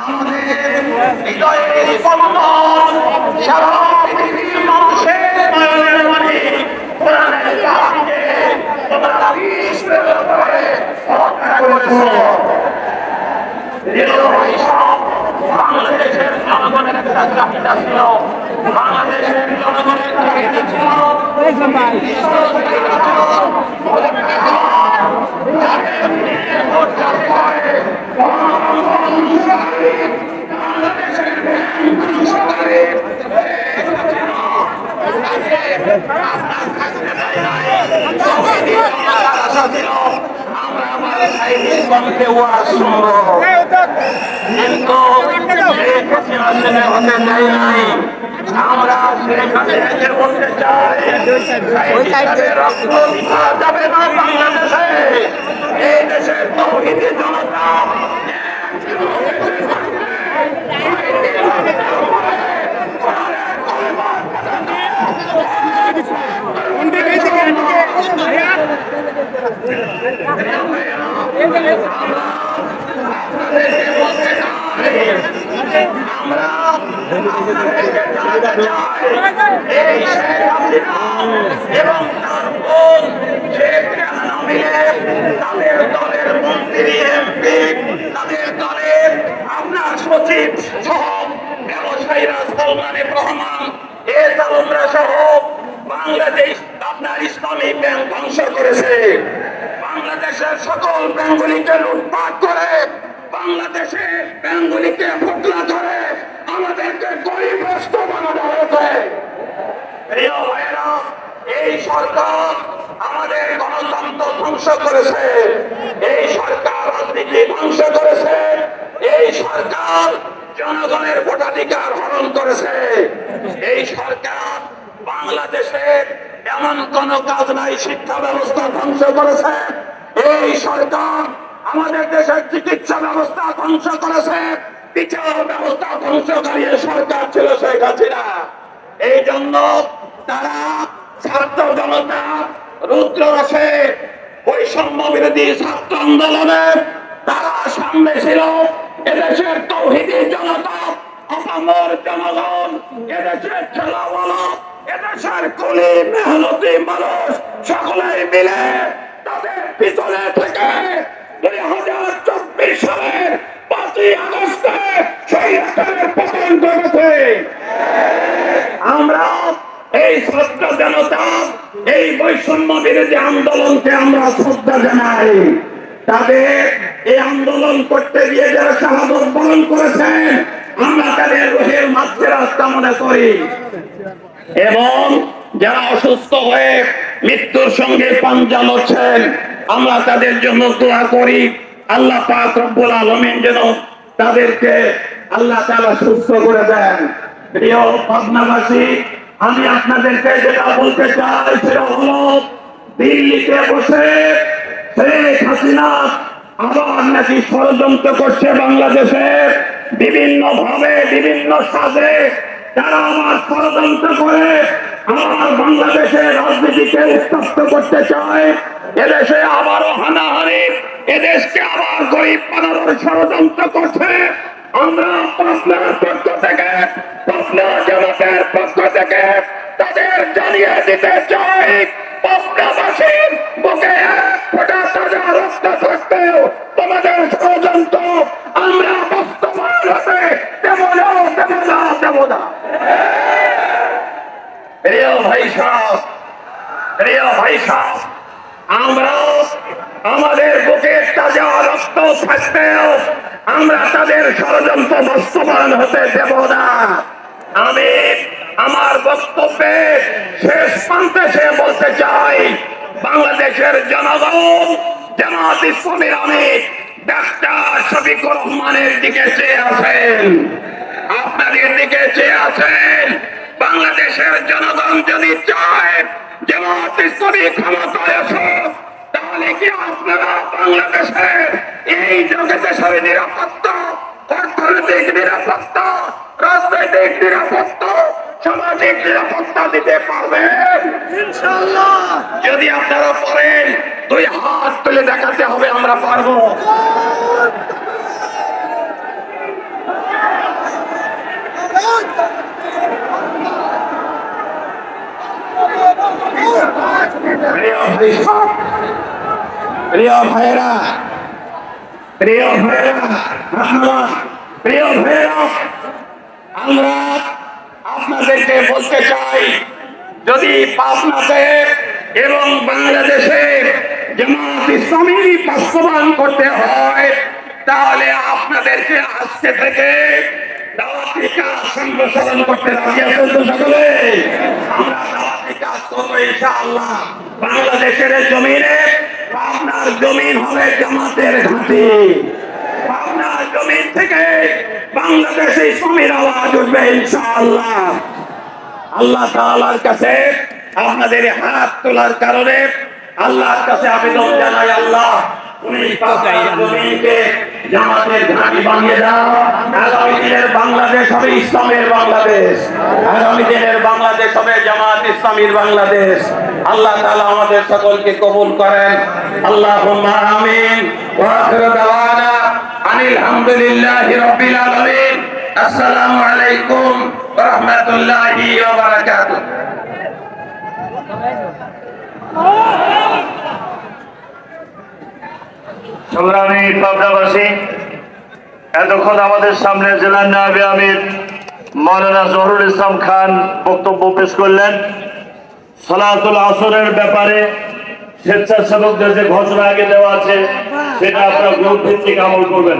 আমাদের হৃদয়ের স্পন্দন সারা পৃথিবীর মানুষের নয়নের মণি কোরআনের কাহিনীকে তোমরা বিশ্বের উপরে রক্ষা করেছো। বাংলাদেশের জনগণের একটা চাহিদা ছিল, বাংলাদেশের জনগণের চাহিদা ছিল আমরা আমাদের সাহিত্যের কমিতে ওয়াজ শুনবো, কিন্তু হতে চাই নাই। আমরা সেখানে বলতে চাই রক্ত যাবে না বাংলাদেশে। এই দেশের তৌহিদি জনতা এবং তাদের দলের মন্ত্রী এমপি, তাদের দলের আপনার সচিব সহ ব্যবসায়ীরা, সালমানে রহমান এসালমরা সহ বাংলাদেশ আপনার ইসলামী ব্যাংক ধ্বংস করেছে। বাংলাদেশের সকল ব্যাংকগুলিকে লুটপাট করে, বাংলাদেশের ব্যাংকগুলিকে ফোকলা করে আমাদেরকে গরিবগ্রস্ত বানানো হয়েছে। প্রিয় ভাইয়েরা, এই সরকার আমাদের গণতন্ত্র ধ্বংস করেছে, এই সরকার রাজনীতি ধ্বংস করেছে, এই সরকার জনগণের ভোটাধিকার হরণ করেছে। এই সরকার বাংলাদেশের এমন কোন কাজ নাই, শিক্ষা ব্যবস্থা ধ্বংস করেছে। এই সরকার আমাদের দেশের চিকিৎসা ব্যবস্থা ধ্বংস করেছে, বিচার ব্যবস্থা ধ্বংসকারী সরকার ছিল শেখ হাসিনা। এই জন্য তারা ছাত্র জনতা রুদ্ররসে বৈষম্য বিরোধী ছাত্র আন্দোলনে তারা সামনে ছিল। এদেশের তৌহিদি জনতা, আপামর জনগণ, এদেশের ছেলেবলা, এদেশের কুলি মেহনতি মানুষ সকলেই মিলে তাদের পিছনে থেকে 2024 সালের 5ই আগস্টে স্বৈরাচারের পতন করেছে। আমরা এই ছাত্র জনতা এই বৈষম্য বিরোধী আন্দোলনকে আমরা শ্রদ্ধা জানাই। তাদের এই আন্দোলন করতে গিয়ে যারা শাহাদত বরণ করেছেন, আমরা তাদের রুহের মাগফিরাত কামনা করি এবং যারা অসুস্থ হয়ে মৃত্যুর সঙ্গে পাঞ্জা লড়ছেন, আমরা তাদের জন্য দোয়া করি। আল্লাহ পাক রব্বুল আলামিন যেন তাদেরকে আল্লাহ তাআলা সুস্থ করে দেন। প্রিয় পাবনাবাসী, আমি আপনাদেরকে যেটা বলতে চাই সেটা হলো, দিল্লিতে বসে শেখ হাসিনা আবার নাকি ষড়যন্ত্র করছে বাংলাদেশে বিভিন্ন ভাবে, বিভিন্ন সাজে। তারা আমার ষড়যন্ত্র করে আমার বাংলাদেশের রাজনীতিকে উত্তপ্ত করতে চায়। এদেশে আবারও হানাহানি, এদেশকে আবার গরিব বানানোর ষড়যন্ত্র করছে। আমরা পাবনার পক্ষ থেকে, পাবনা জামাতের পক্ষ থেকে তাদের জানিয়ে দিতে চাই, পাবনাবাসীর বুকে এক ফোঁটা তাজা রক্ত থাকতেও তোমাদের ষড়যন্ত্র আমরা বাস্তবায়ন হতে দেব না, দেব না, দেব না। প্রিয় ভাই সাহেব, প্রিয় ভাই সাহেব, আমরা আমাদের বুকে তাজা রক্ত থাকতেও আমরা তাদের ষড়যন্ত্র বাস্তবায়ন হতে দেব না। আমি আমার বক্তব্যে শেষ প্রান্তে সে বলতে চাই, বাংলাদেশের জনগণ জামাত ইসলামীর আমির ডাক্তার শফিকুর রহমানের দিকে চেয়ে আছেন, আপনাদের দিকে চেয়ে আছেন। বাংলাদেশের জনগণ যদি চায় জামাত ইসলামী ক্ষমতায় আসুক, তাহলে কি আপনারা বাংলাদেশের এই দেশের নিরাপত্তা, অর্থনৈতিক নিরাপত্তা, রাজনৈতিক নিরাপত্তা, সামাজিক নিরাপত্তা দিতে পারবেন? ইনশাআল্লাহ। যদি আপনারা পারেন, 2 হাত তুলে দেখাতে হবে আমরা পারবো। প্রিয় ভাইরা, আমরা আপনাদেরকে বলতে চাই, যদি পাবনাতে এবং বাংলাদেশে জামাত ইসলামী বাস্তবায়ন করতে হয়, তাহলে আপনাদেরকে আজকে থেকে দাওয়াতি কাজ সম্প্রসারণ করতে রাজি আছেন তো সকলে? আমরা দাওয়াতি কাজ করবো ইনশাআল্লাহ। বাংলাদেশের জমিনে পাবনার জমিন হবে জামাতের ঘাঁটি। পাবনার জমিন থেকে বাংলাদেশে ইসলামের আওয়াজ উঠবে ইনশাআল্লাহ। আল্লাহ তাআলার কাছে আপনাদের হাত তোলার কারণে আল্লাহর কাছে আবেদন জানাই, আল্লাহ তুমি পাবনার জমিনকে জামাতের ঘাঁটি বানিয়ে দাও। আগামী দিনের বাংলাদেশ হবে ইসলামের বাংলাদেশ, আগামী দিনের বাংলাদেশ হবে জামাত ইসলামীর বাংলাদেশ। আল্লাহ তাআলা আমাদের সকলকে কবুল করেন। আল্লাহুম্মা আমিন। ওয়া আখিরু দাওয়ানা আনিল হামদুলিল্লাহি রাব্বিল আলামিন। আসসালামু আলাইকুম ওয়া রাহমাতুল্লাহি ওয়া বারাকাতুহু। সংগ্রামী পাবনাবাসী, এতক্ষণ আমাদের সামনে জেলার নায়েবে আমির মাওলানা জহুরুল ইসলাম খান বক্তব্য পেশ করলেন। সালাতুল আসরের ব্যাপারে স্বেচ্ছাসেবকদের যে ঘোষণা আগে দেওয়া আছে সেটা আপনারা গ্রুপ ভিত্তিক আমল করবেন।